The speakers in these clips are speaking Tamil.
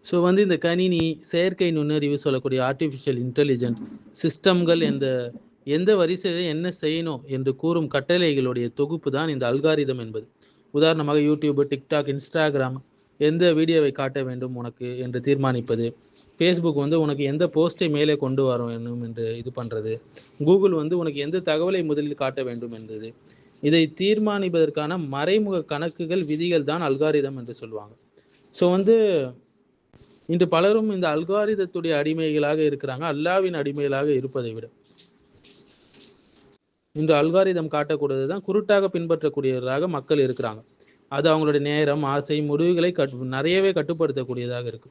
ஸோ இந்த கணினி, செயற்கை நுண்ணறிவு சொல்லக்கூடிய ஆர்டிஃபிஷியல் இன்டெலிஜென்ட் சிஸ்டம்கள் எந்த வரிசையில் என்ன செய்யணும் என்று கூறும் கட்டளைகளுடைய தொகுப்பு தான் இந்த அல்காரிதம் என்பது. உதாரணமாக யூடியூப், டிக்டாக், இன்ஸ்டாகிராம் எந்த வீடியோவை காட்ட வேண்டும் உனக்கு என்று தீர்மானிப்பது. ஃபேஸ்புக் உனக்கு எந்த போஸ்ட்டை மேலே கொண்டு வர வேண்டும் என்று இது பண்ணுறது. கூகுள் உனக்கு எந்த தகவலை முதலில் காட்ட வேண்டும் என்பது. இதை தீர்மானிப்பதற்கான மறைமுக கணக்குகள், விதிகள் தான் அல்காரிதம் என்று சொல்லுவாங்க. ஸோ இன்று பலரும் இந்த அல்காரிதத்துடைய அடிமைகளாக இருக்கிறாங்க, அல்லாவின் அடிமைகளாக இருப்பதை விட. இன்று அல்காரிதம் காட்டக்கூடியது தான் குருட்டாக பின்பற்றக்கூடியவர்களாக மக்கள் இருக்கிறாங்க. அது அவங்களுடைய நேரம், ஆசை, முடிவுகளை நிறையவே கட்டுப்படுத்தக்கூடியதாக இருக்கு.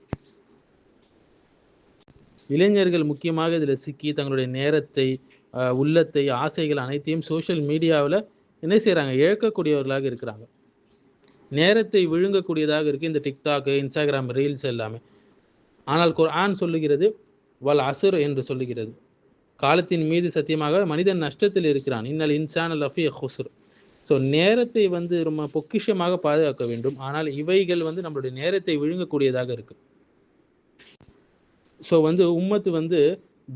இளைஞர்கள் முக்கியமாக இதில் சிக்கி தங்களுடைய நேரத்தை, உள்ளத்தை, ஆசைகள் அனைத்தையும் சோஷியல் மீடியாவில் என்ன செய்கிறாங்க, இழக்கக்கூடியவர்களாக இருக்கிறாங்க. நேரத்தை விழுங்கக்கூடியதாக இருக்குது இந்த டிக்டாக், இன்ஸ்டாகிராம், ரீல்ஸ் எல்லாமே. ஆனால் குர்ஆன் சொல்லுகிறது வல் அஸ்ர் என்று சொல்லுகிறது. காலத்தின் மீது சத்தியமாக மனிதன் நஷ்டத்தில் இருக்கிறான். இன்னல் இன்சான லஃபி ஹுஸ்ர். ஸோ நேரத்தை ரொம்ப பொக்கிஷமாக பாதுகாக்க வேண்டும். ஆனால் இவைகள் நம்மளுடைய நேரத்தை விழுங்கக்கூடியதாக இருக்குது. ஸோ உம்மத்து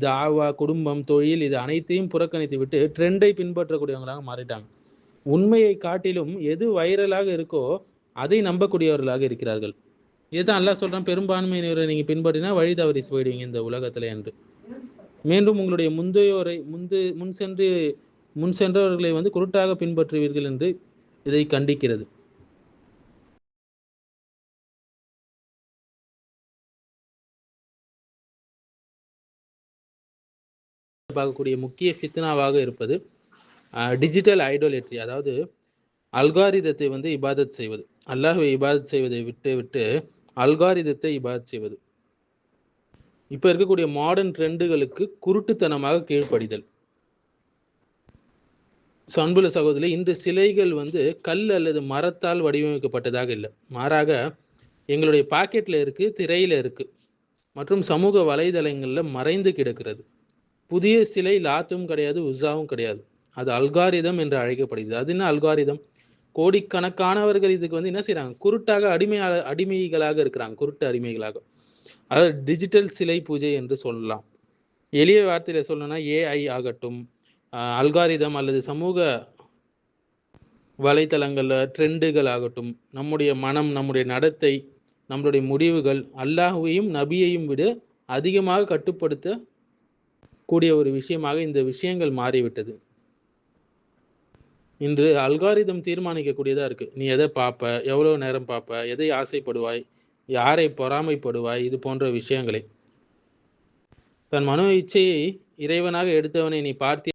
தாவா, குடும்பம், தொழில் இது அனைத்தையும் புறக்கணித்து விட்டு ட்ரெண்டை பின்பற்றக்கூடியவங்களாக மாறிட்டாங்க. உண்மையை காட்டிலும் எது வைரலாக இருக்கோ அதை நம்பக்கூடியவர்களாக இருக்கிறார்கள். இதுதான் அல்லாஹ் சொல்கிறான், பெரும்பான்மையினரை நீங்கள் பின்பற்றினா வழி தவறி போயிடுவீங்க இந்த உலகத்தில் என்று. மீண்டும் உங்களுடைய முந்தையோரை முன் சென்றவர்களை குருட்டாக பின்பற்றுவீர்கள் என்று இதை கண்டிக்கிறது. பார்க்கக்கூடிய முக்கிய ஃபித்னாவாக இருப்பது டிஜிட்டல் ஐடோலேட்ரி. அதாவது அல்காரிதத்தை இபாதத் செய்வது. அல்லாஹ்வை இபாதத் செய்வதை விட்டு அல்காரிதத்தை இபாதத் செய்வது. இப்போ இருக்கக்கூடிய மாடர்ன் ட்ரெண்டுகளுக்கு குருட்டுத்தனமாக கீழ்ப்படிதல். அன்புள்ள சகோதரி, இன்று சிலைகள் கல் அல்லது மரத்தால் வடிவமைக்கப்பட்டதாக இல்லை. மாறாக எங்களுடைய பாக்கெட்டில் இருக்குது, திரையில் இருக்குது, மற்றும் சமூக வலைதளங்களில் மறைந்து கிடக்கிறது. புதிய சிலை லாத்தும் கிடையாது, உஸாவும் கிடையாது. அது அல்காரிதம் என்று அழைக்கப்படுகிறது. அது என்ன அல்காரிதம்? கோடிக்கணக்கானவர்கள் இதுக்கு என்ன செய்கிறாங்க, குருட்டாக அடிமைகளாக இருக்கிறாங்க, குருட்டு அடிமைகளாக. அதாவது டிஜிட்டல் சிலை பூஜை என்று சொல்லலாம். எளிய வார்த்தையில் சொல்லணும்னா ஏஐ ஆகட்டும், அல்காரிதம் அல்லது சமூக வலைத்தளங்களில் ட்ரெண்டுகள் ஆகட்டும், நம்முடைய மனம், நம்முடைய நடத்தை, நம்மளுடைய முடிவுகள் அல்லாஹ்வையும் நபியையும் விட அதிகமாக கட்டுப்படுத்த கூடிய ஒரு விஷயமாக இந்த விஷயங்கள் மாறிவிட்டது. இன்று அல்காரிதம் தீர்மானிக்கக்கூடியதாக இருக்குது. நீ எதை பார்ப்ப, எவ்வளோ நேரம் பார்ப்ப, எதை ஆசைப்படுவாய், யாரை பொறாமைப்படுவாய், இது போன்ற விஷயங்களை. தன் மனோ இச்சையை இறைவனாக எடுத்தவனை நீ பார்த்தி